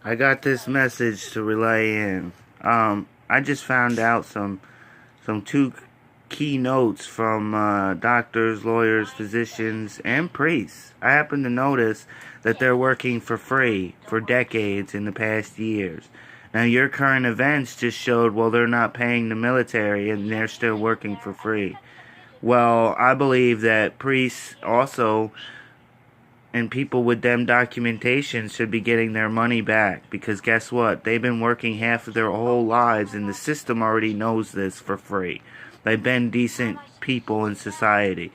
I got this message to relay in. I just found out some two key notes from doctors, lawyers, physicians, and priests. I happen to notice that they're working for free for decades in the past years. Now, your current events just showed, well, they're not paying the military and they're still working for free. Well, I believe that priests also and people with them documentations should be getting their money back, because guess what? They've been working half of their whole lives and the system already knows this for free. They've been decent people in society.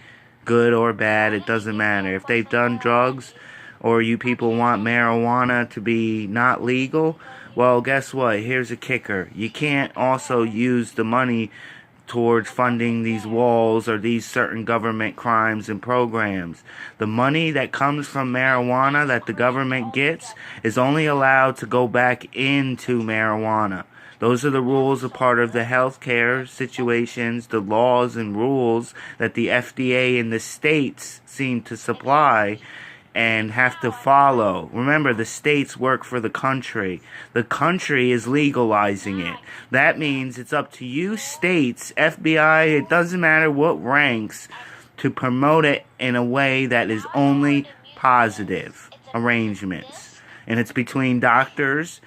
Good or bad, it doesn't matter. If they've done drugs or you people want marijuana to be not legal, well, guess what? Here's a kicker. You can't also use the money towards funding these walls or these certain government crimes and programs. The money that comes from marijuana that the government gets is only allowed to go back into marijuana. Those are the rules, a part of the healthcare situations, the laws and rules that the FDA and the states seem to supply and have to follow. Remember, the states work for the country. The country is legalizing it. That means it's up to you states, FBI, it doesn't matter what ranks, to promote it in a way that is only positive arrangements. And it's between doctors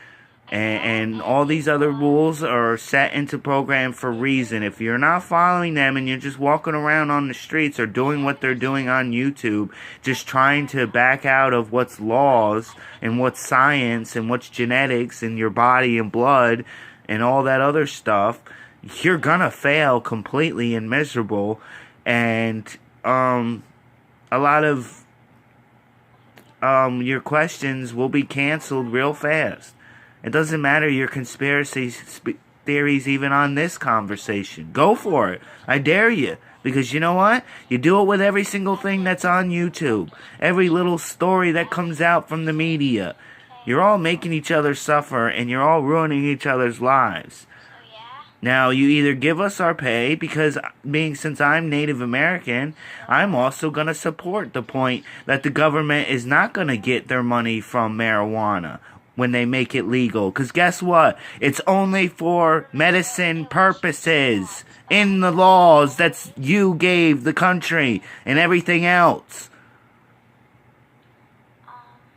and all these other rules are set into program for a reason. If you're not following them and you're just walking around on the streets or doing what they're doing on YouTube, just trying to back out of what's laws and what's science and what's genetics and your body and blood and all that other stuff, you're gonna fail completely and miserable. And a lot of your questions will be canceled real fast. It doesn't matter your conspiracy theories even on this conversation. Go for it. I dare you. Because you know what? You do it with every single thing that's on YouTube. Every little story that comes out from the media. You're all making each other suffer and you're all ruining each other's lives. Now, you either give us our pay, because since I'm Native American, I'm also going to support the point that the government is not going to get their money from marijuana when they make it legal. Because guess what? It's only for medicine purposes in the laws that you gave the country and everything else.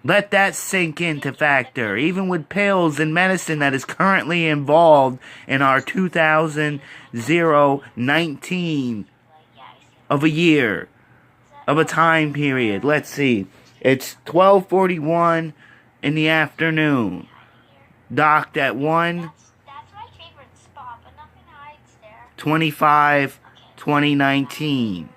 Let that sink into factor. Even with pills and medicine that is currently involved in our 2019 of a year, of a time period. Let's see. It's 12:41 in the afternoon. Docked at 1/25/2019.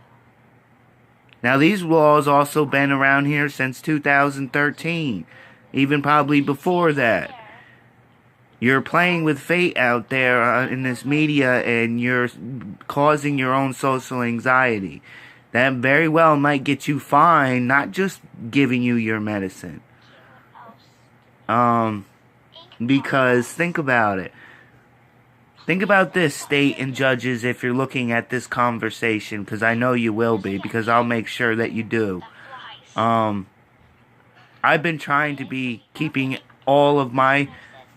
Now, these laws also been around here since 2013, even probably before that. You're playing with fate out there in this media, and you're causing your own social anxiety. That very well might get you fined, not just giving you your medicine. Because think about it. Think about this, state and judges, if you're looking at this conversation, because I know you will be, because I'll make sure that you do. I've been trying to be keeping all of my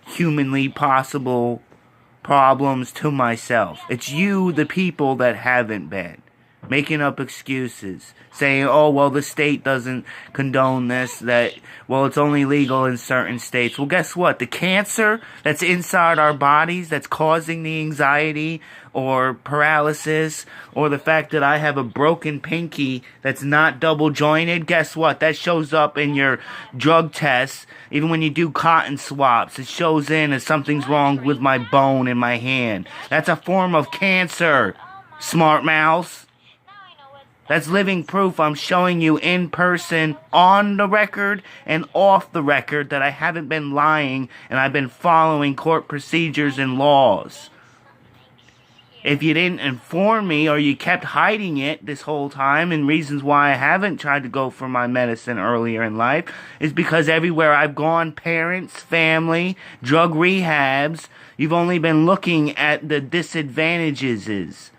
humanly possible problems to myself. It's you, the people, that haven't been. Making up excuses. Saying, oh, well, the state doesn't condone this. Well, it's only legal in certain states. Well, guess what? The cancer that's inside our bodies that's causing the anxiety or paralysis, or the fact that I have a broken pinky that's not double jointed, guess what? That shows up in your drug tests. Even when you do cotton swabs, it shows in as something's wrong with my bone in my hand. That's a form of cancer, smart mouse. That's living proof. I'm showing you in person, on the record and off the record, that I haven't been lying and I've been following court procedures and laws. If you didn't inform me, or you kept hiding it this whole time, and reasons why I haven't tried to go for my medicine earlier in life is because everywhere I've gone, parents, family, drug rehabs, you've only been looking at the disadvantages.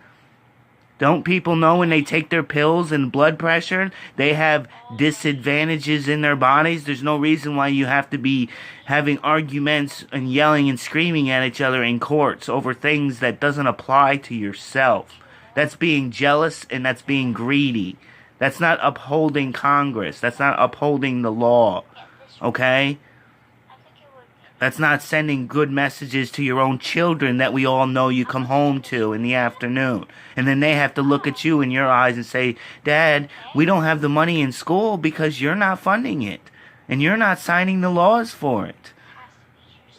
Don't people know when they take their pills and blood pressure, they have disadvantages in their bodies? There's no reason why you have to be having arguments and yelling and screaming at each other in courts over things that doesn't apply to yourself. That's being jealous and that's being greedy. That's not upholding Congress. That's not upholding the law. Okay? That's not sending good messages to your own children that we all know you come home to in the afternoon. And then they have to look at you in your eyes and say, Dad, we don't have the money in school because you're not funding it. And you're not signing the laws for it.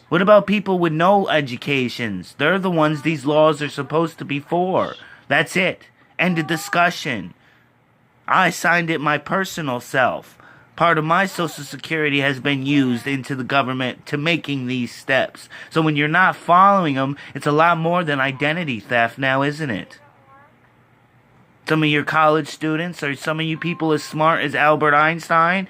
What about people with no educations? They're the ones these laws are supposed to be for. That's it. End of discussion. I signed it my personal self. Part of my Social Security has been used into the government to making these steps. So when you're not following them, it's a lot more than identity theft now, isn't it? Some of your college students, or some of you people as smart as Albert Einstein,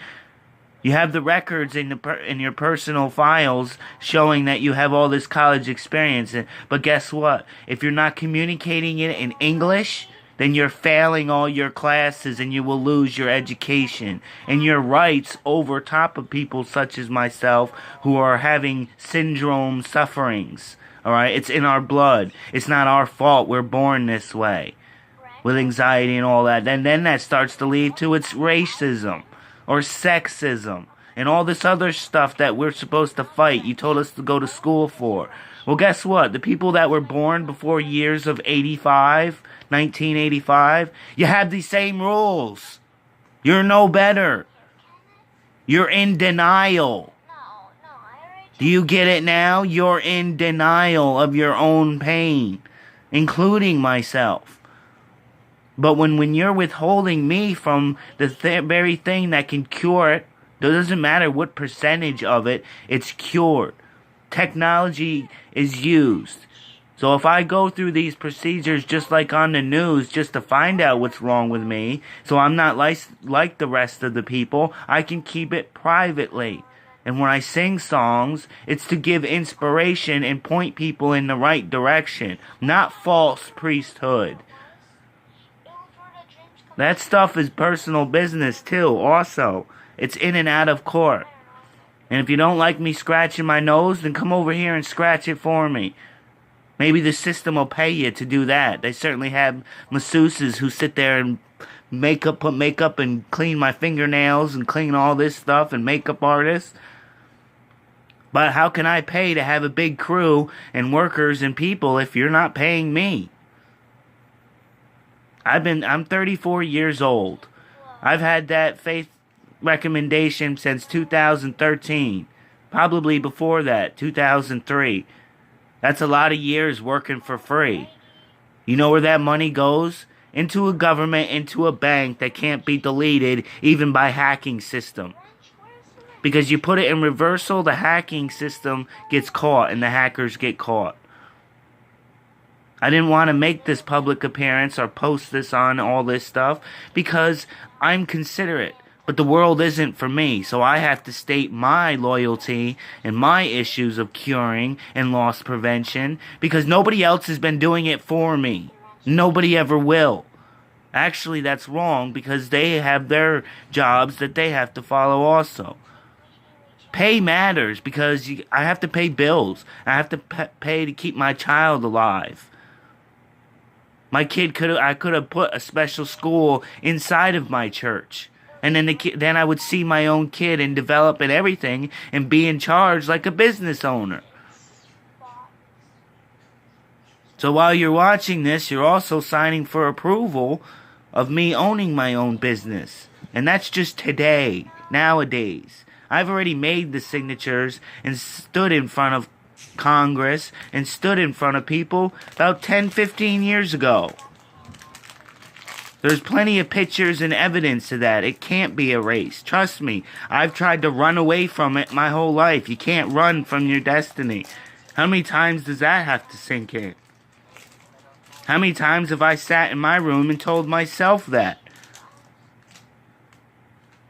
you have the records in your personal files showing that you have all this college experience. But guess what? If you're not communicating it in English, then you're failing all your classes and you will lose your education and your rights over top of people such as myself who are having syndrome sufferings. Alright? It's in our blood. It's not our fault. We're born this way. With anxiety and all that. And then that starts to lead to its racism or sexism and all this other stuff that we're supposed to fight. You told us to go to school for. Well, guess what? The people that were born before years of 1985, you have these same rules. You're no better. You're in denial. Do you get it now? You're in denial of your own pain, including myself. But when you're withholding me from the very thing that can cure it, it doesn't matter what percentage of it, it's cured. Technology is used. So if I go through these procedures just like on the news just to find out what's wrong with me, so I'm not like the rest of the people, I can keep it privately. And when I sing songs, it's to give inspiration and point people in the right direction, not false priesthood. That stuff is personal business too, also. It's in and out of court. And if you don't like me scratching my nose, then come over here and scratch it for me. Maybe the system will pay you to do that. They certainly have masseuses who sit there and put makeup and clean my fingernails and clean all this stuff, and makeup artists. But how can I pay to have a big crew and workers and people if you're not paying me? I'm 34 years old. I've had that faith recommendation since 2013. Probably before that, 2003. That's a lot of years working for free. You know where that money goes? Into a government, into a bank that can't be deleted even by hacking system. Because you put it in reversal, the hacking system gets caught and the hackers get caught. I didn't want to make this public appearance or post this on all this stuff because I'm considerate. But the world isn't for me, so I have to state my loyalty and my issues of curing and loss prevention because nobody else has been doing it for me. Nobody ever will. Actually, that's wrong because they have their jobs that they have to follow also. Pay matters because I have to pay bills. I have to pay to keep my child alive. My kid I could have put a special school inside of my church. And then I would see my own kid and develop and everything and be in charge like a business owner. So while you're watching this, you're also signing for approval of me owning my own business. And that's just today, nowadays. I've already made the signatures and stood in front of Congress and stood in front of people about 10, 15 years ago. There's plenty of pictures and evidence of that. It can't be erased. Trust me. I've tried to run away from it my whole life. You can't run from your destiny. How many times does that have to sink in? How many times have I sat in my room and told myself that?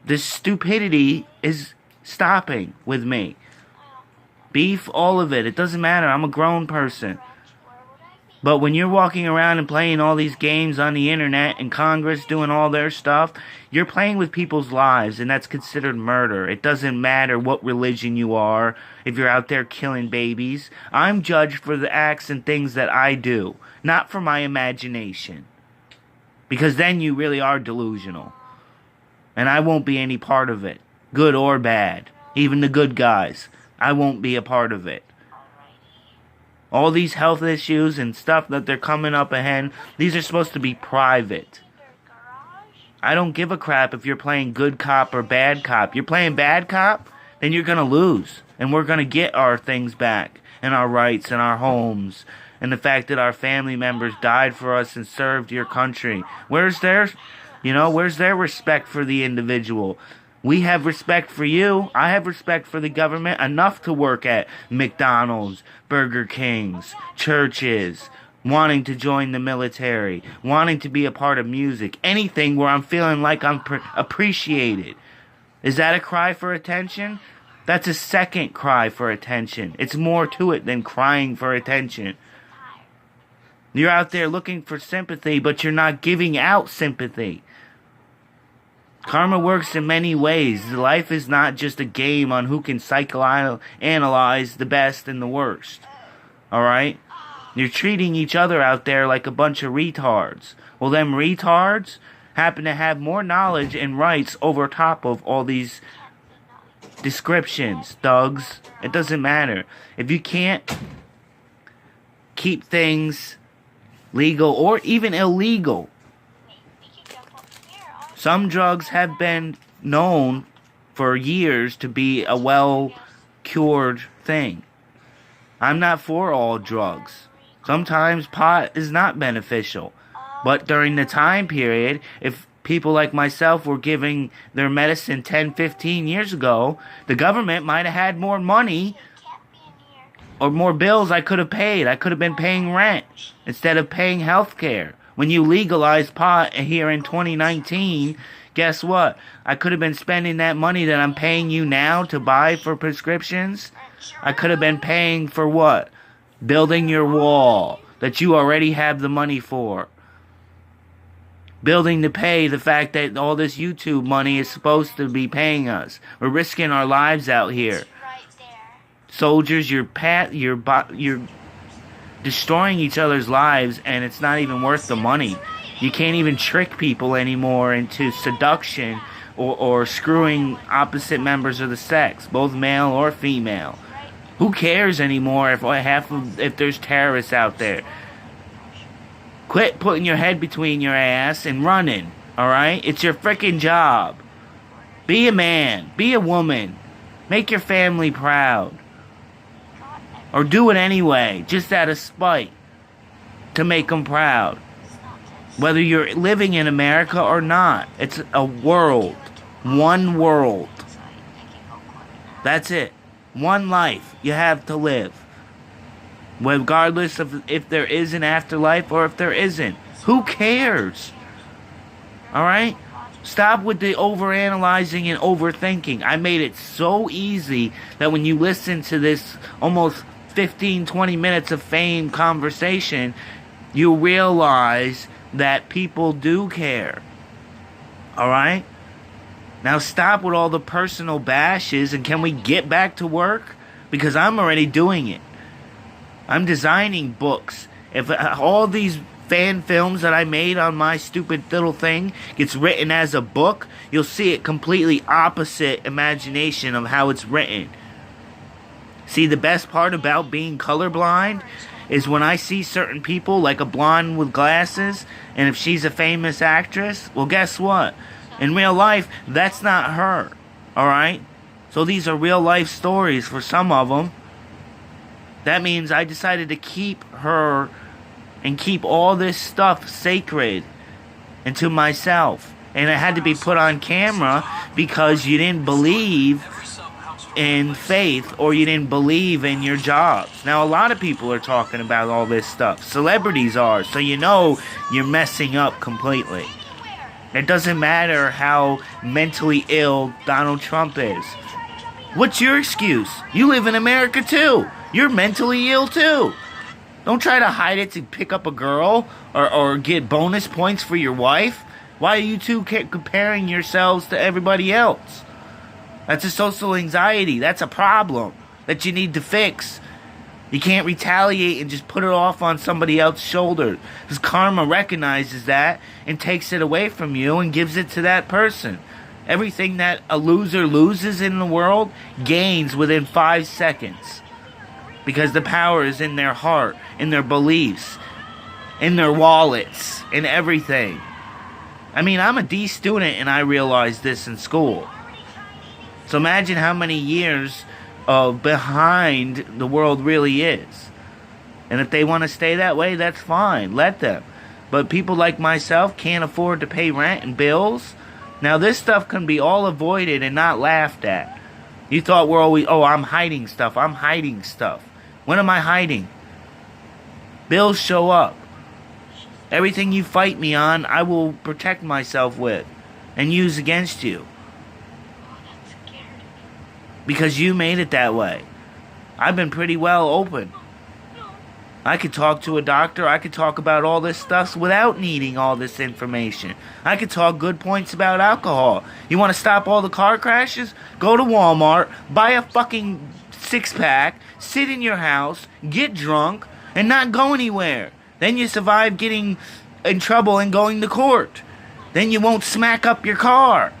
This stupidity is stopping with me. Beef, all of it. It doesn't matter. I'm a grown person. But when you're walking around and playing all these games on the internet and Congress doing all their stuff, you're playing with people's lives, and that's considered murder. It doesn't matter what religion you are, if you're out there killing babies. I'm judged for the acts and things that I do, not for my imagination. Because then you really are delusional. And I won't be any part of it, good or bad. Even the good guys, I won't be a part of it. All these health issues and stuff that they're coming up ahead, these are supposed to be private. I don't give a crap if you're playing good cop or bad cop. You're playing bad cop, then you're going to lose. And we're going to get our things back, and our rights, and our homes, and the fact that our family members died for us and served your country. Where's their respect for the individual? We have respect for you. I have respect for the government enough to work at McDonald's, Burger King's, churches, wanting to join the military, wanting to be a part of music, anything where I'm feeling like I'm appreciated. Is that a cry for attention? That's a second cry for attention. It's more to it than crying for attention. You're out there looking for sympathy, but you're not giving out sympathy. Karma works in many ways. Life is not just a game on who can psychoanalyze the best and the worst. Alright? You're treating each other out there like a bunch of retards. Well, them retards happen to have more knowledge and rights over top of all these descriptions, thugs. It doesn't matter. If you can't keep things legal or even illegal, some drugs have been known for years to be a well-cured thing. I'm not for all drugs. Sometimes pot is not beneficial. But during the time period, if people like myself were giving their medicine 10, 15 years ago, the government might have had more money or more bills I could have paid. I could have been paying rent instead of paying health care. When you legalize pot here in 2019, guess what? I could have been spending that money that I'm paying you now to buy for prescriptions. I could have been paying for what? Building your wall that you already have the money for. Building to pay the fact that all this YouTube money is supposed to be paying us. We're risking our lives out here. Soldiers, you're destroying each other's lives, and it's not even worth the money. You can't even trick people anymore into seduction or screwing opposite members of the sex, both male or female. Who cares anymore if there's terrorists out there? Quit putting your head between your ass and running, alright? It's your frickin' job. Be a man. Be a woman. Make your family proud. Or do it anyway, just out of spite, to make them proud. Whether you're living in America or not, it's a world. One world. That's it. One life you have to live. Regardless of if there is an afterlife or if there isn't. Who cares? Alright? Stop with the overanalyzing and overthinking. I made it so easy that when you listen to this almost 15, 20 minutes of fame conversation, you realize that people do care. Alright? Now stop with all the personal bashes, and can we get back to work? Because I'm already doing it. I'm designing books. If all these fan films that I made on my stupid little thing gets written as a book, you'll see it completely opposite imagination of how it's written. See, the best part about being colorblind is when I see certain people, like a blonde with glasses, and if she's a famous actress, well, guess what? In real life, that's not her. Alright? So these are real life stories for some of them. That means I decided to keep her and keep all this stuff sacred and to myself. And it had to be put on camera because you didn't believe in faith or you didn't believe in your jobs. Now, a lot of people are talking about all this stuff. Celebrities are, so you know you're messing up completely. It doesn't matter how mentally ill Donald Trump is. What's your excuse? You live in America too. You're mentally ill too. Don't try to hide it to pick up a girl or get bonus points for your wife. Why are you two comparing yourselves to everybody else? That's a social anxiety. That's a problem that you need to fix. You can't retaliate and just put it off on somebody else's shoulder. Because karma recognizes that and takes it away from you and gives it to that person. Everything that a loser loses in the world gains within 5 seconds. Because the power is in their heart, in their beliefs, in their wallets, in everything. I mean, I'm a D student and I realized this in school. So imagine how many years of behind the world really is. And if they want to stay that way, that's fine. Let them. But people like myself can't afford to pay rent and bills. Now this stuff can be all avoided and not laughed at. You thought we're always, oh, I'm hiding stuff. I'm hiding stuff. When am I hiding? Bills show up. Everything you fight me on, I will protect myself with and use against you. Because you made it that way. I've been pretty well open. I could talk to a doctor. I could talk about all this stuff without needing all this information. I could talk good points about alcohol. You want to stop all the car crashes? Go to Walmart, buy a fucking 6-pack, sit in your house, get drunk, and not go anywhere. Then you survive getting in trouble and going to court. Then you won't smack up your car.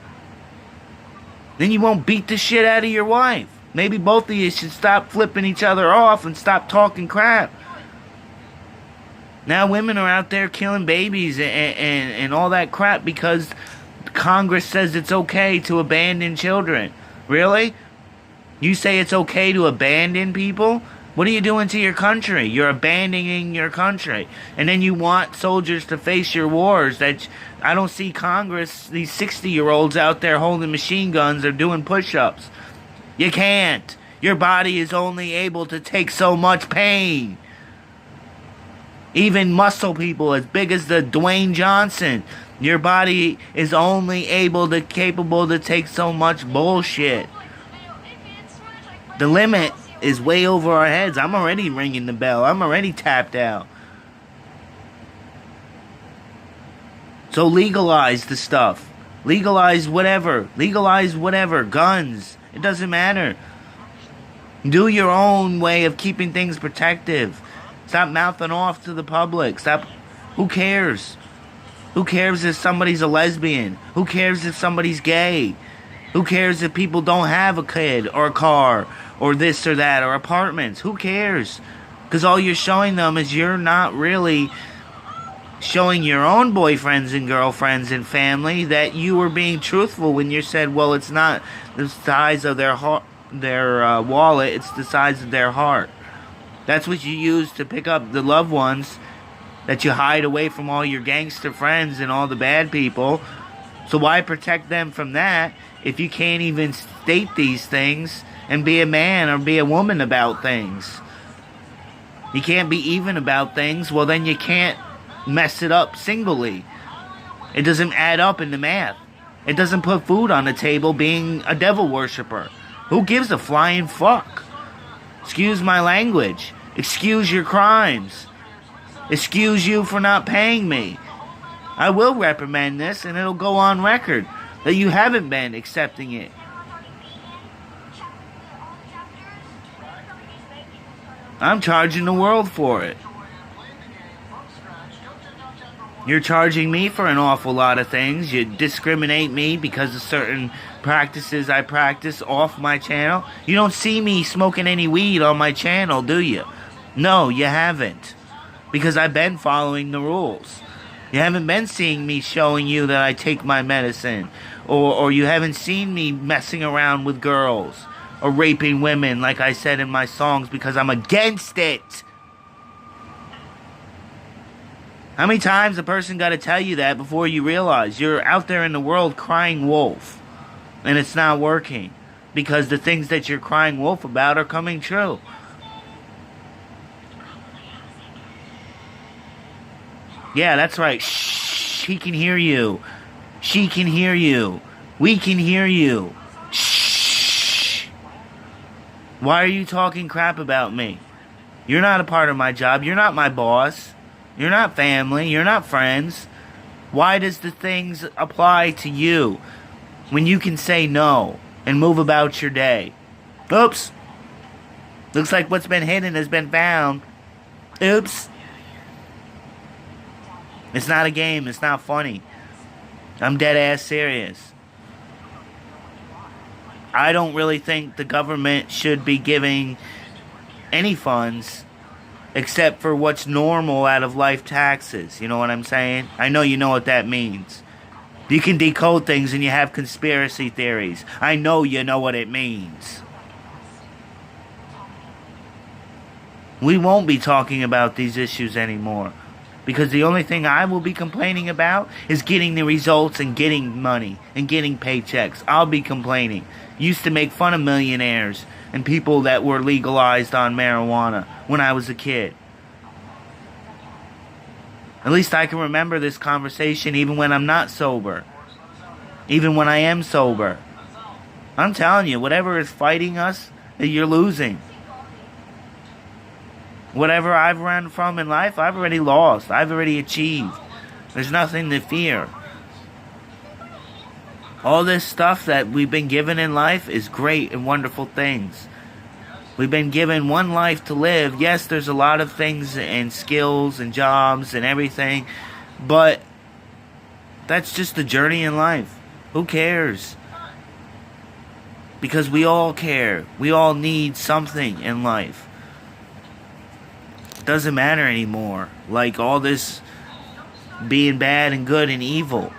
Then you won't beat the shit out of your wife. Maybe both of you should stop flipping each other off and stop talking crap. Now women are out there killing babies and all that crap because Congress says it's okay to abandon children. Really? You say it's okay to abandon people? What are you doing to your country? You're abandoning your country. And then you want soldiers to face your wars. That I don't see Congress, these 60-year-olds out there holding machine guns or doing push-ups. You can't. Your body is only able to take so much pain. Even muscle people as big as the Dwayne Johnson, your body is only capable to take so much bullshit. The limit is way over our heads. I'm already ringing the bell. I'm already tapped out. So legalize the stuff. Legalize whatever. Legalize whatever. Guns. It doesn't matter. Do your own way of keeping things protective. Stop mouthing off to the public. Stop. Who cares? Who cares if somebody's a lesbian? Who cares if somebody's gay? Who cares if people don't have a kid or a car or this or that or apartments? Who cares? Because all you're showing them is you're not really showing your own boyfriends and girlfriends and family that you were being truthful when you said, well, it's not the size of their wallet, it's the size of their heart. That's what you use to pick up the loved ones that you hide away from all your gangster friends and all the bad people. So why protect them from that if you can't even state these things and be a man or be a woman about things? You can't be even about things, well then you can't mess it up singly. It doesn't add up in the math. It doesn't put food on the table being a devil worshiper. Who gives a flying fuck? Excuse my language. Excuse your crimes. Excuse you for not paying me. I will reprimand this and it'll go on record that you haven't been accepting it. I'm charging the world for it. You're charging me for an awful lot of things. You discriminate me because of certain practices I practice off my channel. You don't see me smoking any weed on my channel, do you? No, you haven't. Because I've been following the rules. You haven't been seeing me showing you that I take my medicine. Or you haven't seen me messing around with girls. Or raping women like I said in my songs because I'm against it. How many times a person got to tell you that before you realize you're out there in the world crying wolf and it's not working because the things that you're crying wolf about are coming true? Yeah, that's right. Shh, he can hear you. She can hear you. We can hear you. Shh. Why are you talking crap about me? You're not a part of my job. You're not my boss. You're not family. You're not friends. Why does the things apply to you when you can say no and move about your day? Oops. Looks like what's been hidden has been found. Oops. It's not a game. It's not funny. I'm dead ass serious. I don't really think the government should be giving any funds except for what's normal out of life taxes. You know what I'm saying? I know you know what that means. You can decode things and you have conspiracy theories. I know you know what it means. We won't be talking about these issues anymore. Because the only thing I will be complaining about is getting the results and getting money and getting paychecks. I'll be complaining. Used to make fun of millionaires and people that were legalized on marijuana when I was a kid. At least I can remember this conversation even when I'm not sober. Even when I am sober. I'm telling you, whatever is fighting us, you're losing. Whatever I've run from in life, I've already lost. I've already achieved. There's nothing to fear. All this stuff that we've been given in life is great and wonderful things. We've been given one life to live. Yes, there's a lot of things and skills and jobs and everything, but that's just the journey in life. Who cares? Because we all care. We all need something in life. Doesn't matter anymore. Like all this being bad and good and evil.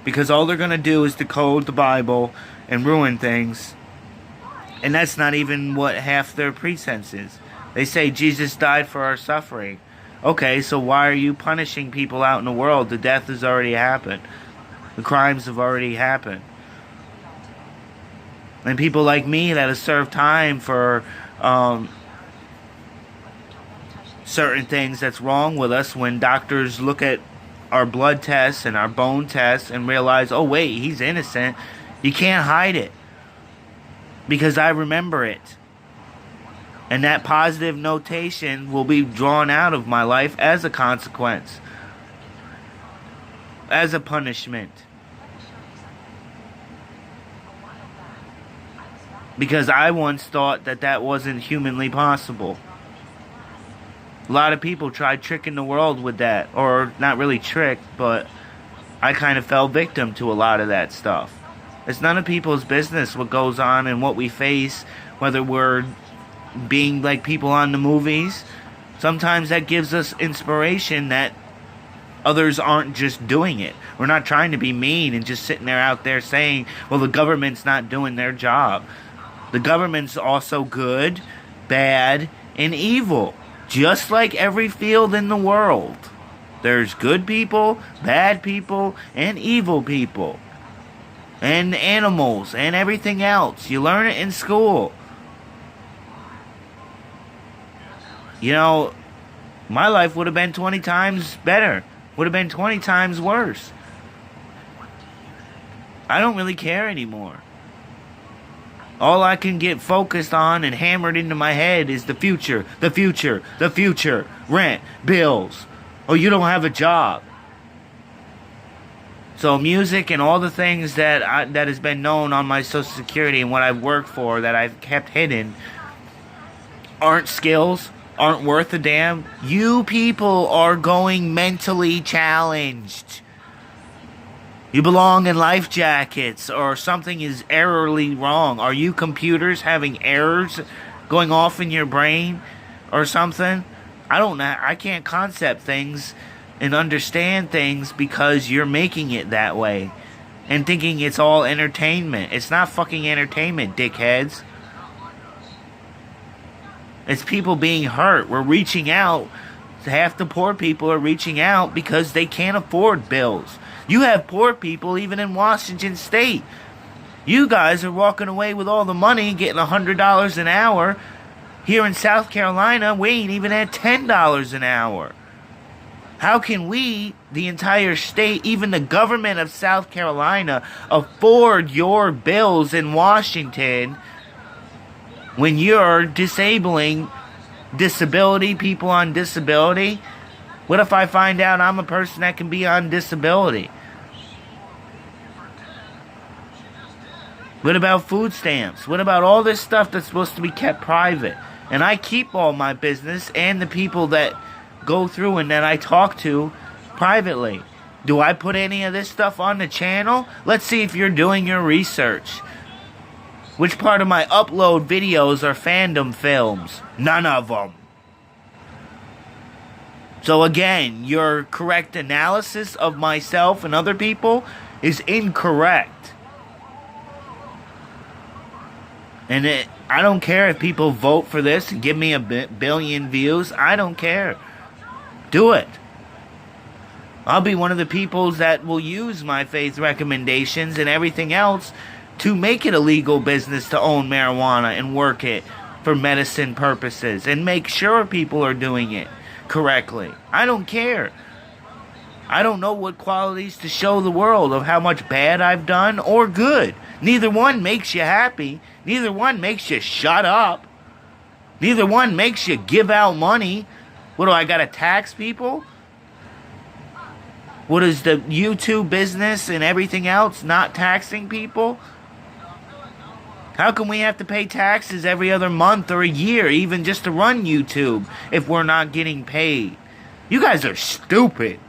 Because all they're going to do is decode the Bible and ruin things. And that's not even what half their pretense is. They say Jesus died for our suffering. Okay, so why are you punishing people out in the world? The death has already happened. The crimes have already happened. And people like me that have served time for certain things that's wrong with us, when doctors look at our blood tests and our bone tests and realize, oh wait, he's innocent, you can't hide it. Because I remember it. And that positive notation will be drawn out of my life as a consequence. As a punishment. Because I once thought that that wasn't humanly possible. A lot of people tried tricking the world with that. Or not really tricked, but I kind of fell victim to a lot of that stuff. It's none of people's business what goes on and what we face, whether we're being like people on the movies. Sometimes that gives us inspiration that others aren't just doing it. We're not trying to be mean and just sitting there out there saying, well, the government's not doing their job. The government's also good, bad, and evil. Just like every field in the world. There's good people, bad people, and evil people. And animals, and everything else. You learn it in school. You know, my life would have been 20 times better. Would have been 20 times worse. I don't really care anymore. All I can get focused on and hammered into my head is the future, the future, the future. Rent, bills. Oh, you don't have a job. So music and all the things that has been known on my Social Security and what I've worked for that I've kept hidden aren't skills, aren't worth a damn. You people are going mentally challenged. You belong in life jackets, or something is errorly wrong. Are you computers having errors going off in your brain or something? I don't know. I can't concept things and understand things because you're making it that way and thinking it's all entertainment. It's not fucking entertainment, dickheads. It's people being hurt. We're reaching out. Half the poor people are reaching out because they can't afford bills. You have poor people even in Washington State. You guys are walking away with all the money, getting $100 an hour. Here in South Carolina, we ain't even at $10 an hour. How can we, the entire state, even the government of South Carolina, afford your bills in Washington when you're disabling disability, people on disability? What if I find out I'm a person that can be on disability? What about food stamps? What about all this stuff that's supposed to be kept private? And I keep all my business and the people that go through and that I talk to privately. Do I put any of this stuff on the channel? Let's see if you're doing your research. Which part of my upload videos are fandom films? None of them. So again, your correct analysis of myself and other people is incorrect. And I don't care if people vote for this and give me a billion views. I don't care. Do it. I'll be one of the people that will use my faith recommendations and everything else to make it a legal business to own marijuana and work it for medicine purposes and make sure people are doing it correctly. I don't care. I don't know what qualities to show the world of how much bad I've done or good. Neither one makes you happy. Neither one makes you shut up. Neither one makes you give out money. What do I gotta tax people? What is the YouTube business and everything else not taxing people? How can we have to pay taxes every other month or a year, even just to run YouTube, if we're not getting paid? You guys are stupid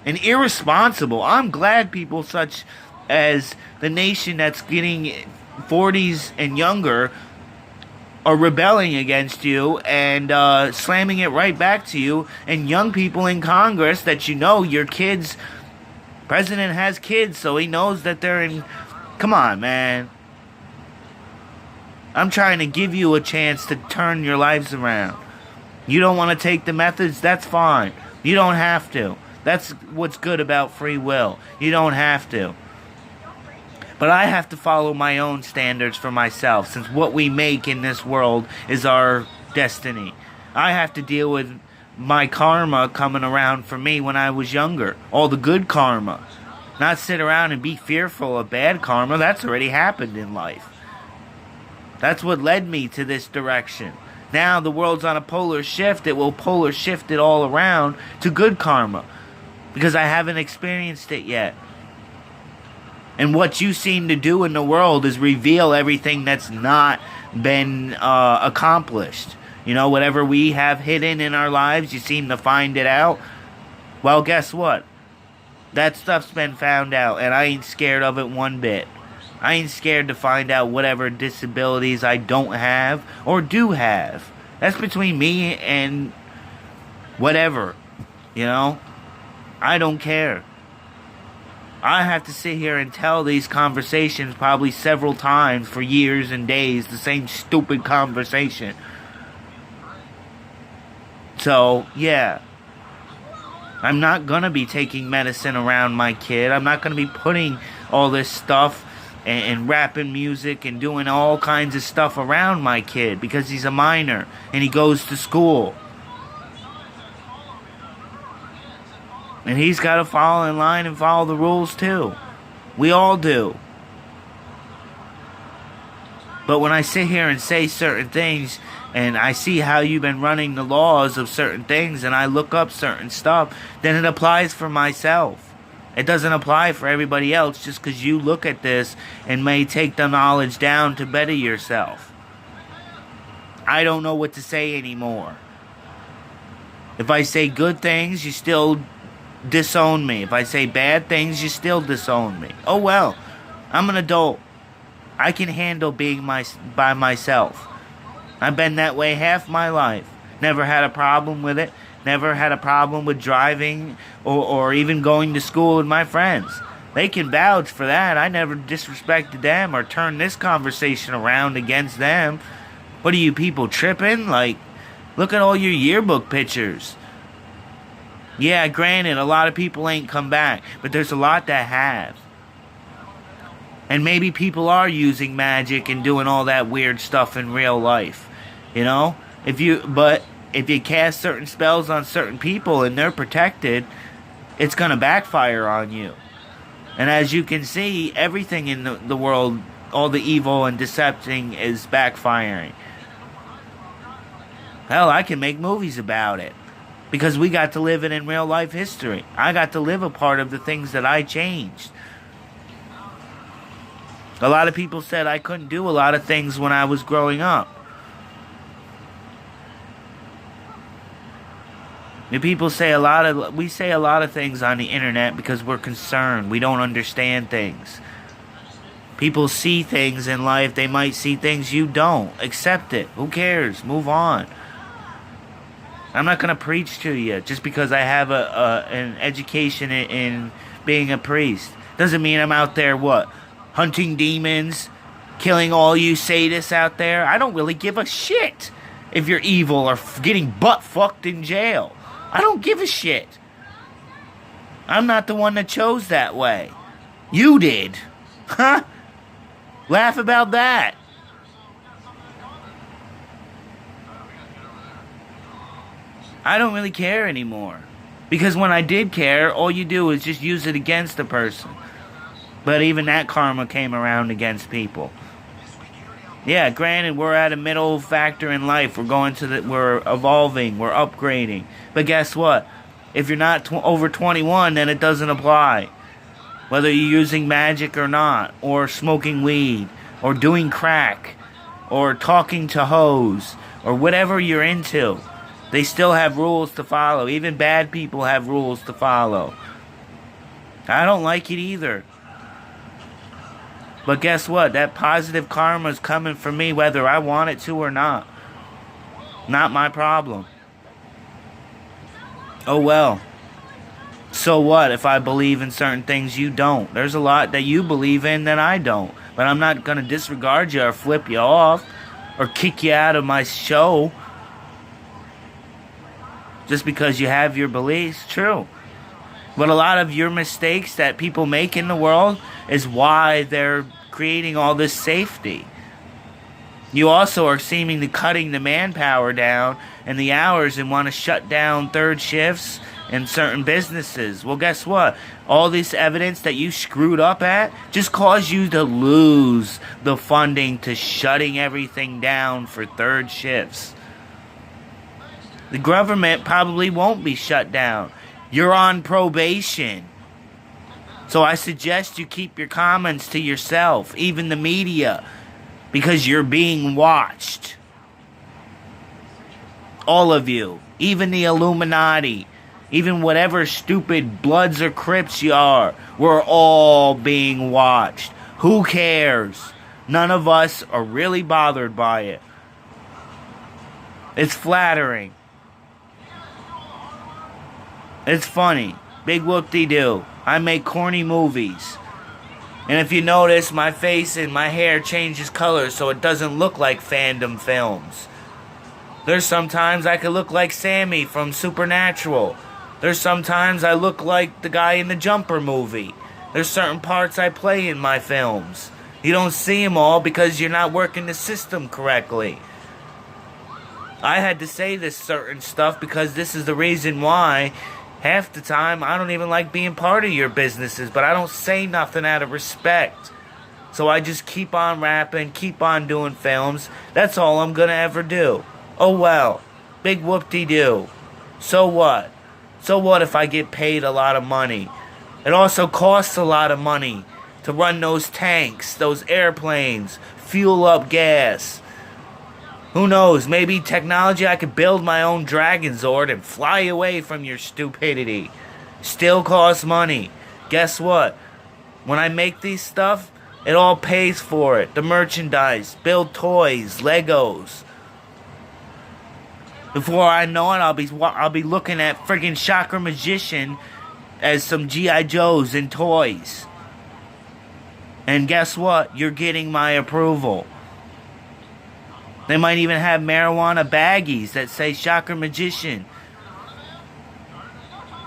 and irresponsible. I'm glad people such as the nation that's getting 40s and younger are rebelling against you and slamming it right back to you, and young people in Congress that you know your kids, president has kids, so he knows that they're in. Come on, man. I'm trying to give you a chance to turn your lives around. You don't want to take the methods? That's fine. You don't have to. That's what's good about free will. You don't have to. But I have to follow my own standards for myself, since what we make in this world is our destiny. I have to deal with my karma coming around for me when I was younger. All the good karma. Not sit around and be fearful of bad karma. That's already happened in life. That's what led me to this direction. Now the world's on a polar shift. It will polar shift it all around to good karma. Because I haven't experienced it yet. And what you seem to do in the world is reveal everything that's not been accomplished. You know, whatever we have hidden in our lives, you seem to find it out. Well, guess what? That stuff's been found out, and I ain't scared of it one bit. I ain't scared to find out whatever disabilities I don't have or do have. That's between me and whatever, you know? I don't care. I have to sit here and tell these conversations probably several times for years and days, the same stupid conversation. So, yeah. I'm not going to be taking medicine around my kid. I'm not going to be putting all this stuff and rapping music and doing all kinds of stuff around my kid because he's a minor and he goes to school. And he's got to follow in line and follow the rules too. We all do. But when I sit here and say certain things, and I see how you've been running the laws of certain things, and I look up certain stuff, then it applies for myself. It doesn't apply for everybody else just because you look at this and may take the knowledge down to better yourself. I don't know what to say anymore. If I say good things, you still disown me. If I say bad things, you still disown me. Oh well, I'm an adult. I can handle being by myself. I've been that way half my life. Never had a problem with it. Never had a problem with driving or even going to school with my friends. They can vouch for that. I never disrespected them or turned this conversation around against them. What are you people tripping? Like, look at all your yearbook pictures. Yeah, granted, a lot of people ain't come back, but there's a lot that have. And maybe people are using magic and doing all that weird stuff in real life, you know? If you cast certain spells on certain people and they're protected, it's going to backfire on you. And as you can see, everything in the world, all the evil and deception is backfiring. Hell, I can make movies about it. Because we got to live it in real life history. I got to live a part of the things that I changed. A lot of people said I couldn't do a lot of things when I was growing up. And people say we say a lot of things on the internet because we're concerned. We don't understand things. People see things in life. They might see things you don't. Accept it. Who cares? Move on. I'm not going to preach to you just because I have an education in being a priest. Doesn't mean I'm out there, hunting demons, killing all you sadists out there. I don't really give a shit if you're evil or getting butt-fucked in jail. I don't give a shit. I'm not the one that chose that way. You did. Huh? Laugh about that. I don't really care anymore. Because when I did care, all you do is just use it against the person. But even that karma came around against people. Yeah, granted, we're at a middle factor in life. We're evolving, we're upgrading. But guess what? If you're not over 21, then it doesn't apply. Whether you're using magic or not, or smoking weed, or doing crack, or talking to hoes, or whatever you're into. They still have rules to follow. Even bad people have rules to follow. I don't like it either. But guess what? That positive karma is coming for me whether I want it to or not. Not my problem. Oh well. So what if I believe in certain things you don't? There's a lot that you believe in that I don't. But I'm not going to disregard you or flip you off or kick you out of my show just because you have your beliefs. True. But a lot of your mistakes that people make in the world is why they're creating all this safety. You also are seemingly cutting the manpower down and the hours and want to shut down third shifts in certain businesses. Well, guess what? All this evidence that you screwed up at just caused you to lose the funding to shutting everything down for third shifts. The government probably won't be shut down. You're on probation. So I suggest you keep your comments to yourself, even the media, because you're being watched. All of you, even the Illuminati, even whatever stupid Bloods or Crips you are, we're all being watched. Who cares? None of us are really bothered by it. It's flattering. It's funny. Big whoop-de-doo. I make corny movies. And if you notice, my face and my hair changes color so it doesn't look like fandom films. There's sometimes I could look like Sammy from Supernatural. There's sometimes I look like the guy in the Jumper movie. There's certain parts I play in my films. You don't see them all because you're not working the system correctly. I had to say this certain stuff because this is the reason why half the time I don't even like being part of your businesses, but I don't say nothing out of respect. So I just keep on rapping, keep on doing films. That's all I'm gonna ever do. Oh well. Big whoop-de-doo. So what? So what if I get paid a lot of money? It also costs a lot of money to run those tanks, those airplanes, fuel up gas. Who knows, maybe technology, I could build my own Dragon Zord and fly away from your stupidity. Still costs money. Guess what? When I make these stuff, it all pays for it. The merchandise, build toys, Legos. Before I know it, I'll be looking at friggin' Chakra Magician as some G.I. Joes and toys. And guess what? You're getting my approval. They might even have marijuana baggies that say Chakra Magician.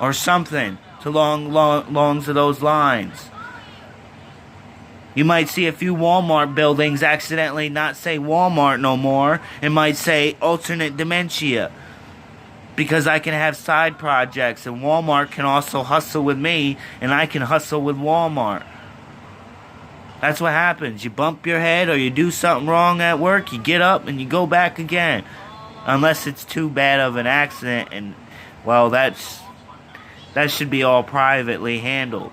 Or something along to those lines. You might see a few Walmart buildings accidentally not say Walmart no more. It might say alternate dementia. Because I can have side projects and Walmart can also hustle with me and I can hustle with Walmart. That's what happens. You bump your head or you do something wrong at work, you get up and you go back again. Unless it's too bad of an accident, and, well, that should be all privately handled.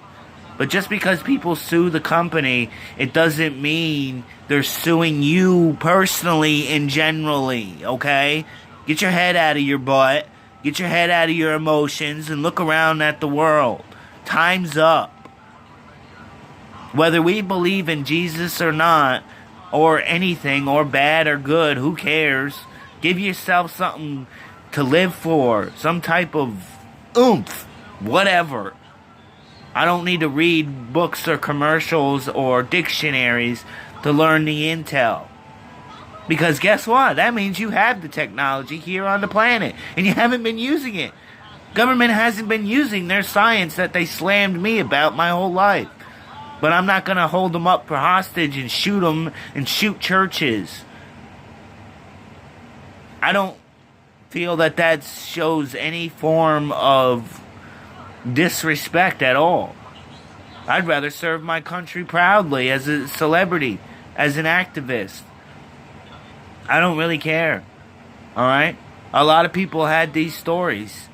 But just because people sue the company, it doesn't mean they're suing you personally and generally, okay? Get your head out of your butt, get your head out of your emotions, and look around at the world. Time's up. Whether we believe in Jesus or not, or anything, or bad or good, who cares? Give yourself something to live for, some type of oomph, whatever. I don't need to read books or commercials or dictionaries to learn the intel. Because guess what? That means you have the technology here on the planet, and you haven't been using it. Government hasn't been using their science that they slammed me about my whole life. But I'm not going to hold them up for hostage and shoot them and shoot churches. I don't feel that shows any form of disrespect at all. I'd rather serve my country proudly as a celebrity, as an activist. I don't really care. Alright? A lot of people had these stories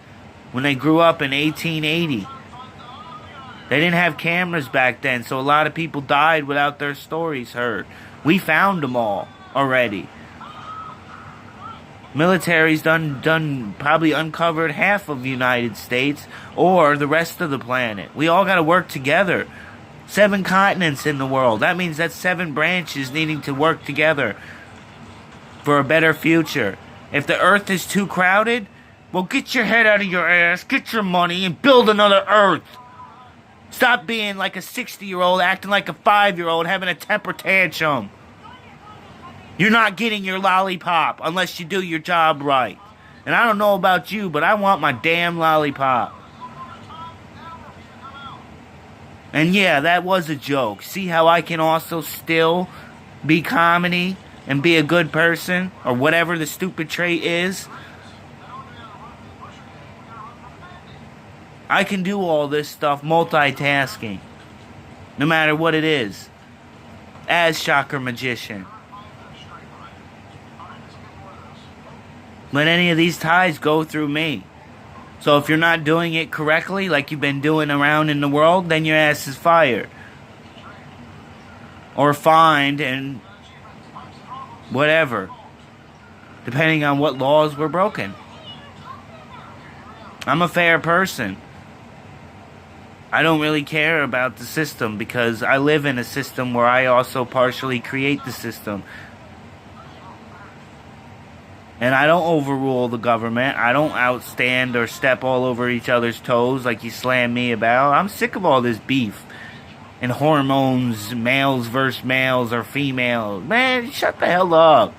when they grew up in 1880. They didn't have cameras back then, so a lot of people died without their stories heard. We found them all already. Military's done probably uncovered half of the United States or the rest of the planet. We all got to work together. 7 continents in the world. That means that's 7 branches needing to work together for a better future. If the earth is too crowded, well, get your head out of your ass, get your money, and build another earth. Stop being like a 60-year-old, acting like a 5-year-old, having a temper tantrum. You're not getting your lollipop unless you do your job right. And I don't know about you, but I want my damn lollipop. And yeah, that was a joke. See how I can also still be comedy and be a good person, or whatever the stupid trait is? I can do all this stuff multitasking, no matter what it is, as Shocker Magician. Let any of these ties go through me. So if you're not doing it correctly, like you've been doing around in the world, then your ass is fired. Or fined and whatever, depending on what laws were broken. I'm a fair person. I don't really care about the system because I live in a system where I also partially create the system. And I don't overrule the government. I don't outstand or step all over each other's toes like you slam me about. I'm sick of all this beef and hormones, males versus males or females. Man, shut the hell up.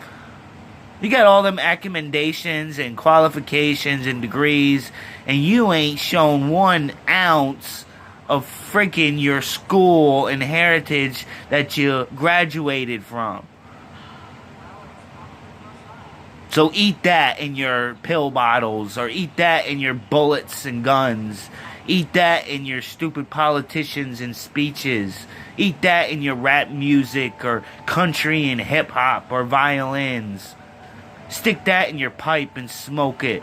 You got all them accommodations and qualifications and degrees, and you ain't shown 1 ounce of freaking your school and heritage that you graduated from. So eat that in your pill bottles, or eat that in your bullets and guns. Eat that in your stupid politicians and speeches. Eat that in your rap music, or country and hip-hop, or violins. Stick that in your pipe and smoke it.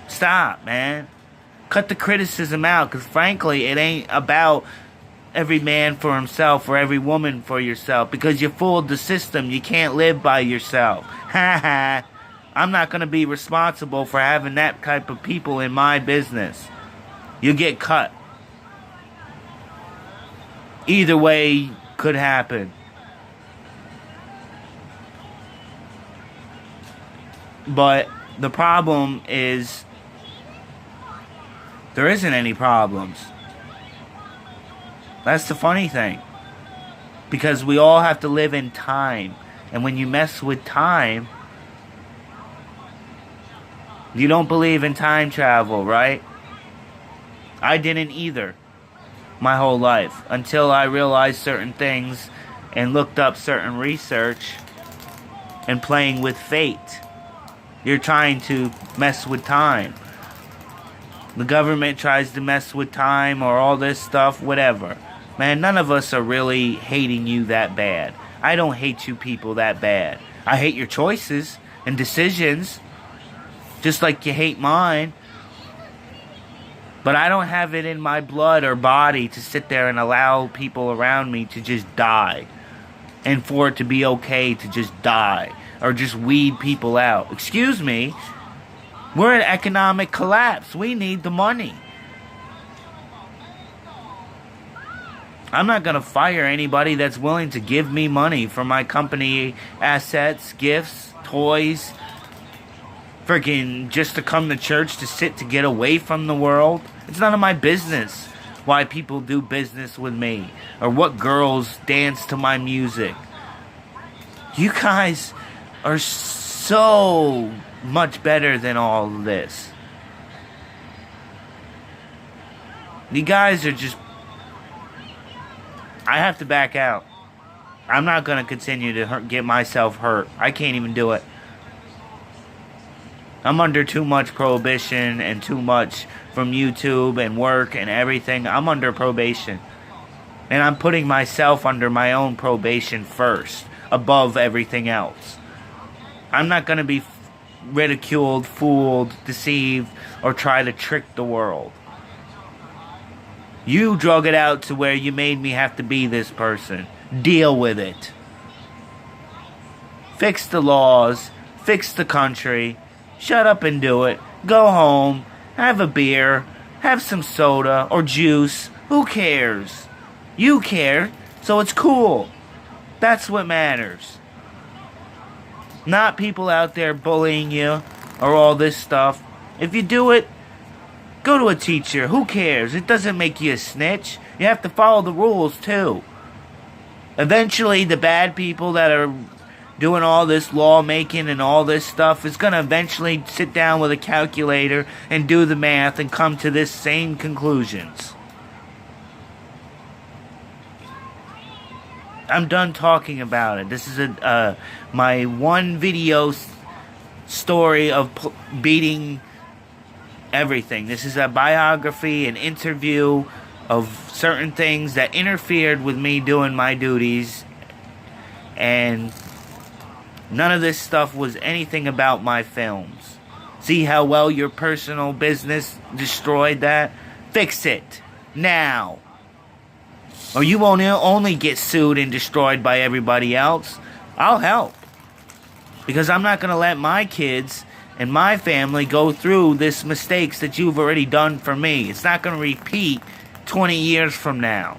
Stop, man. Cut the criticism out, because frankly, it ain't about every man for himself or every woman for yourself, because you fooled the system. You can't live by yourself. Ha ha. I'm not going to be responsible for having that type of people in my business. You get cut. Either way could happen. But the problem is, there isn't any problems. That's the funny thing. Because we all have to live in time. And when you mess with time, you don't believe in time travel, right? I didn't either. My whole life. Until I realized certain things and looked up certain research and playing with fate. You're trying to mess with time. The government tries to mess with time or all this stuff, whatever. Man, none of us are really hating you that bad. I don't hate you people that bad. I hate your choices and decisions, just like you hate mine. But I don't have it in my blood or body to sit there and allow people around me to just die. And for it to be okay to just die. Or just weed people out. Excuse me. We're in economic collapse. We need the money. I'm not going to fire anybody that's willing to give me money for my company assets, gifts, toys. Freaking just to come to church to get away from the world. It's none of my business why people do business with me. Or what girls dance to my music. You guys are so much better than all of this. You guys are just... I have to back out. I'm not going to continue to get myself hurt. I can't even do it. I'm under too much prohibition and too much from YouTube and work and everything. I'm under probation. And I'm putting myself under my own probation first, above everything else. I'm not going to be ridiculed, fooled, deceived, or try to trick the world. You drug it out to where you made me have to be this person. Deal with it. Fix the laws. Fix the country. Shut up and do it. Go home. Have a beer. Have some soda or juice. Who cares? You care, so it's cool. That's what matters. Not people out there bullying you or all this stuff. If you do it, go to a teacher. Who cares? It doesn't make you a snitch. You have to follow the rules, too. Eventually, the bad people that are doing all this lawmaking and all this stuff is going to eventually sit down with a calculator and do the math and come to this same conclusions. I'm done talking about it. This is my one video story of beating everything. This is a biography, an interview of certain things that interfered with me doing my duties, and none of this stuff was anything about my films. See how well your personal business destroyed that? Fix it now. Or you won't only get sued and destroyed by everybody else. I'll help. Because I'm not going to let my kids and my family go through this mistakes that you've already done for me. It's not going to repeat 20 years from now.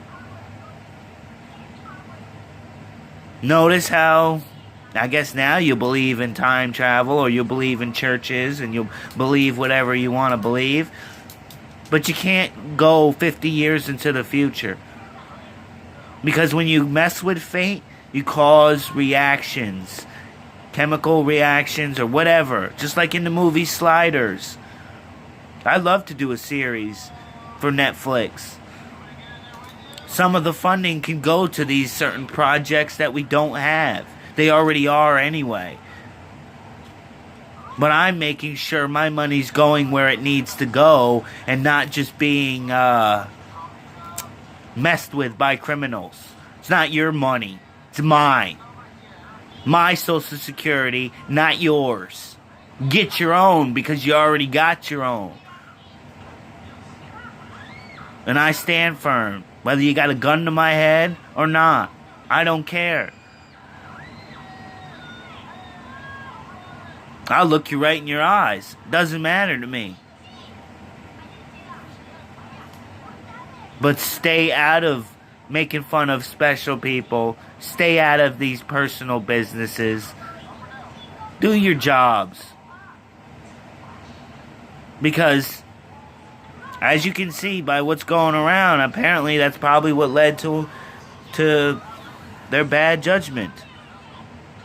Notice how, I guess now you believe in time travel, or you believe in churches, and you believe whatever you want to believe. But you can't go 50 years into the future. Because when you mess with fate, you cause reactions. Chemical reactions or whatever. Just like in the movie Sliders. I'd love to do a series for Netflix. Some of the funding can go to these certain projects that we don't have. They already are anyway. But I'm making sure my money's going where it needs to go and not just being messed with by criminals. It's not your money. It's mine. My Social Security, not yours. Get your own because you already got your own. And I stand firm. Whether you got a gun to my head or not. I don't care. I'll look you right in your eyes. Doesn't matter to me. But stay out of making fun of special people. Stay out of these personal businesses. Do your jobs. Because, as you can see by what's going around, apparently that's probably what led to their bad judgment.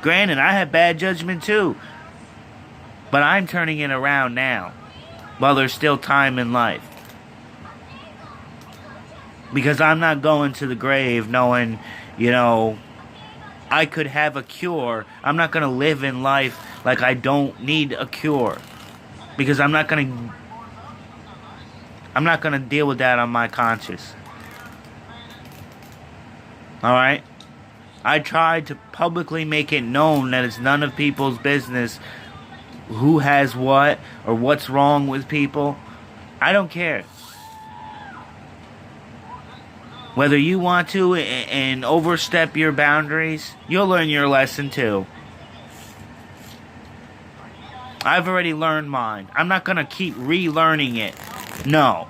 Granted, I had bad judgment too. But I'm turning it around now. While there's still time in life. Because I'm not going to the grave knowing, I could have a cure. I'm not going to live in life like I don't need a cure. Because I'm not going to deal with that on my conscience. Alright? I tried to publicly make it known that it's none of people's business who has what or what's wrong with people. I don't care. Whether you want to and overstep your boundaries, you'll learn your lesson too. I've already learned mine. I'm not going to keep relearning it. No.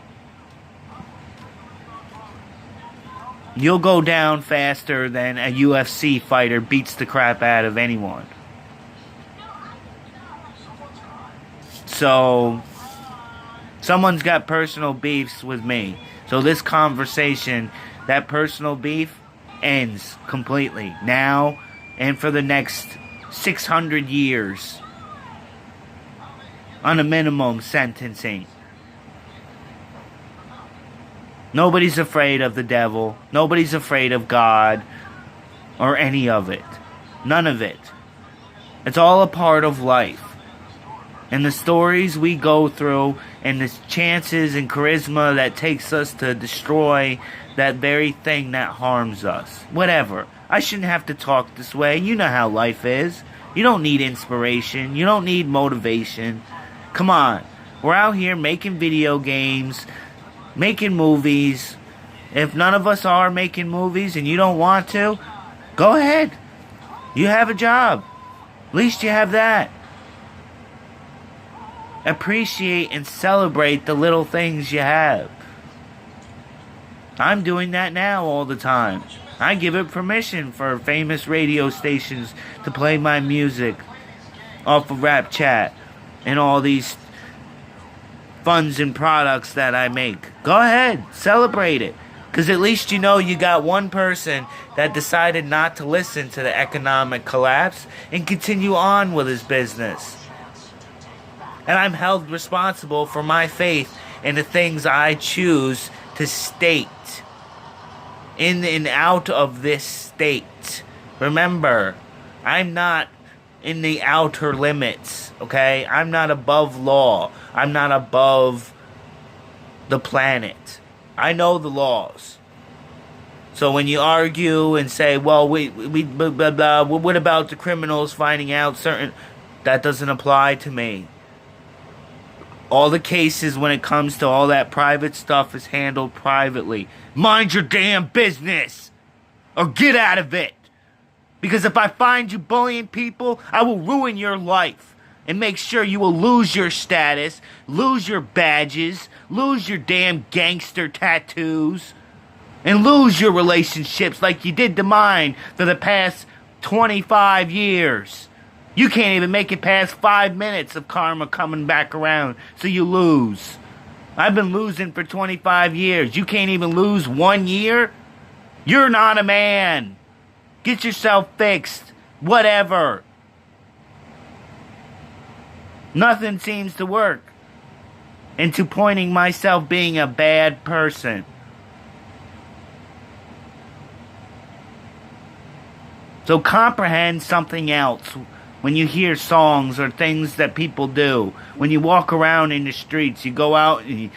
You'll go down faster than a UFC fighter beats the crap out of anyone. So, someone's got personal beefs with me. So this conversation, that personal beef, ends completely. Now and for the next 600 years. On a minimum sentencing. Nobody's afraid of the devil. Nobody's afraid of God. Or any of it. None of it. It's all a part of life. And the stories we go through, and the chances and charisma that takes us to destroy that very thing that harms us. Whatever. I shouldn't have to talk this way. You know how life is. You don't need inspiration. You don't need motivation. Come on. We're out here making video games, making movies. If none of us are making movies and you don't want to, go ahead. You have a job. At least you have that. Appreciate and celebrate the little things you have. I'm doing that now all the time. I give it permission for famous radio stations to play my music off of Rap Chat and all these funds and products that I make. Go ahead, celebrate it. Because at least you know you got one person that decided not to listen to the economic collapse and continue on with his business. And I'm held responsible for my faith and the things I choose to state in and out of this state. Remember, I'm not in the outer limits, okay? I'm not above law. I'm not above the planet. I know the laws. So when you argue and say, well, we blah, blah, blah, what about the criminals finding out certain... That doesn't apply to me. All the cases when it comes to all that private stuff is handled privately. Mind your damn business! Or get out of it! Because if I find you bullying people, I will ruin your life. And make sure you will lose your status, lose your badges, lose your damn gangster tattoos, and lose your relationships like you did to mine for the past 25 years. You can't even make it past 5 minutes of karma coming back around, so you lose. I've been losing for 25 years. You can't even lose 1 year? You're not a man. Get yourself fixed. Whatever. Nothing seems to work into pointing myself being a bad person. So comprehend something else when you hear songs or things that people do. When you walk around in the streets, you go out and you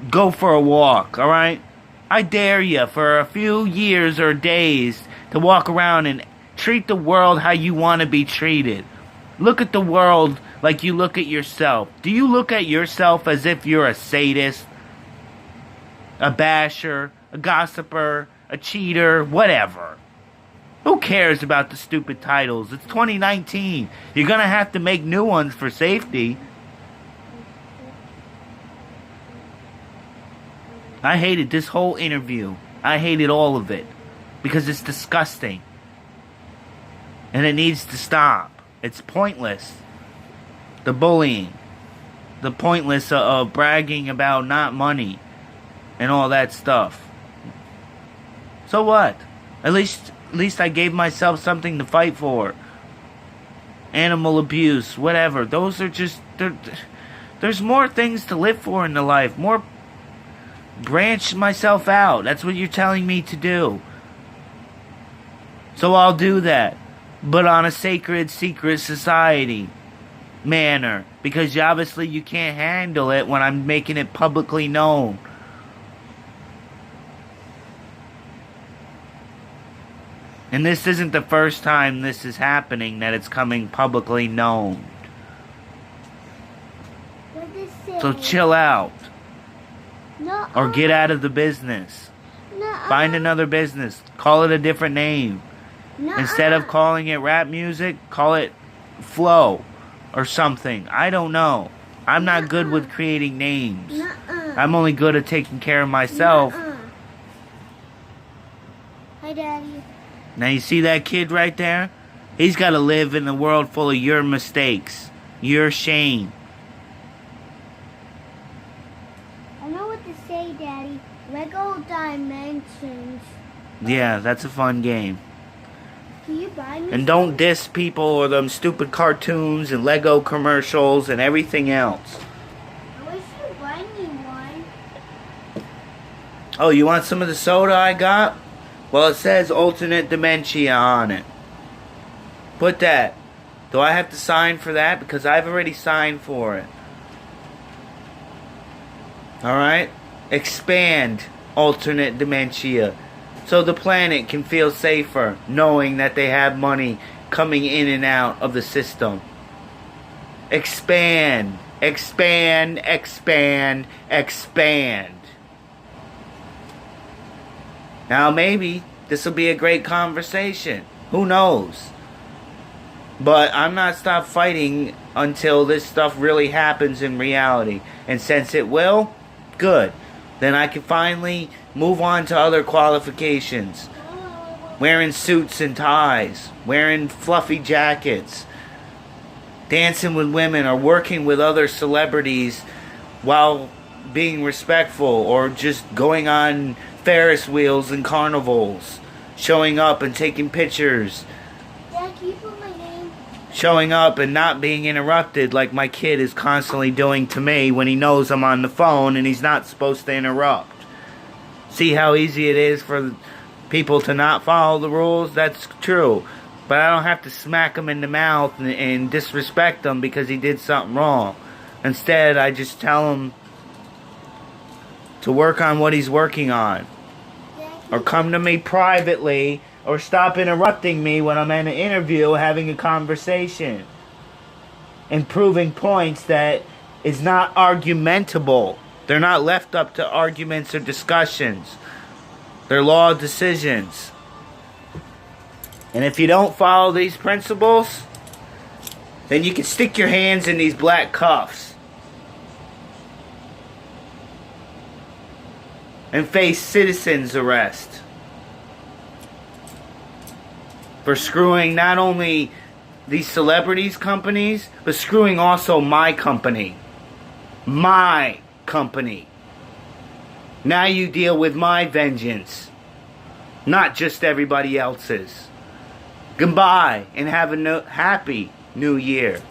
go for a walk, alright? I dare you for a few years or days to walk around and treat the world how you want to be treated. Look at the world like you look at yourself. Do you look at yourself as if you're a sadist, a basher, a gossiper, a cheater, whatever? Who cares about the stupid titles? It's 2019. You're going to have to make new ones for safety. I hated this whole interview. I hated all of it. Because it's disgusting. And it needs to stop. It's pointless. The bullying. The pointless of bragging about not money. And all that stuff. So what? At least I gave myself something to fight for. Animal abuse, whatever. Those are just... There's more things to live for in the life. More... Branch myself out. That's what you're telling me to do. So I'll do that. But on a sacred, secret society manner. Because obviously you can't handle it when I'm making it publicly known. And this isn't the first time this is happening, that it's coming publicly known. What does it say? So chill out. No. Or get out of the business. No. Find another business. Call it a different name. No. Instead of calling it rap music, call it flow or something. I don't know. I'm not good with creating names. I'm only good at taking care of myself. Hi, Daddy. Now you see that kid right there? He's got to live in a world full of your mistakes. Your shame. I know what to say, Daddy. Lego Dimensions. Yeah, that's a fun game. Can you buy me? And don't diss people or them stupid cartoons and Lego commercials and everything else. I wish you'd buy me one. Oh, you want some of the soda I got? Well, it says alternate dementia on it. Put that. Do I have to sign for that? Because I've already signed for it. Alright? Expand alternate dementia. So the planet can feel safer knowing that they have money coming in and out of the system. Expand. Expand. Expand. Expand. Now maybe this will be a great conversation. Who knows? But I'm not stopped fighting until this stuff really happens in reality. And since it will, good. Then I can finally move on to other qualifications. Wearing suits and ties. Wearing fluffy jackets. Dancing with women or working with other celebrities while being respectful. Or just going on Ferris wheels and carnivals. Showing up and taking pictures. Dad, can you put my name? Showing up and not being interrupted like my kid is constantly doing to me when he knows I'm on the phone and he's not supposed to interrupt. See how easy it is for people to not follow the rules? That's true. But I don't have to smack him in the mouth and disrespect him because he did something wrong. Instead, I just tell him to work on what he's working on. Or come to me privately, or stop interrupting me when I'm in an interview having a conversation. And proving points that is not argumentable. They're not left up to arguments or discussions. They're law decisions. And if you don't follow these principles, then you can stick your hands in these black cuffs. And face citizen's arrest. For screwing not only these celebrities' companies, but screwing also my company. My company. Now you deal with my vengeance. Not just everybody else's. Goodbye and have a happy new year.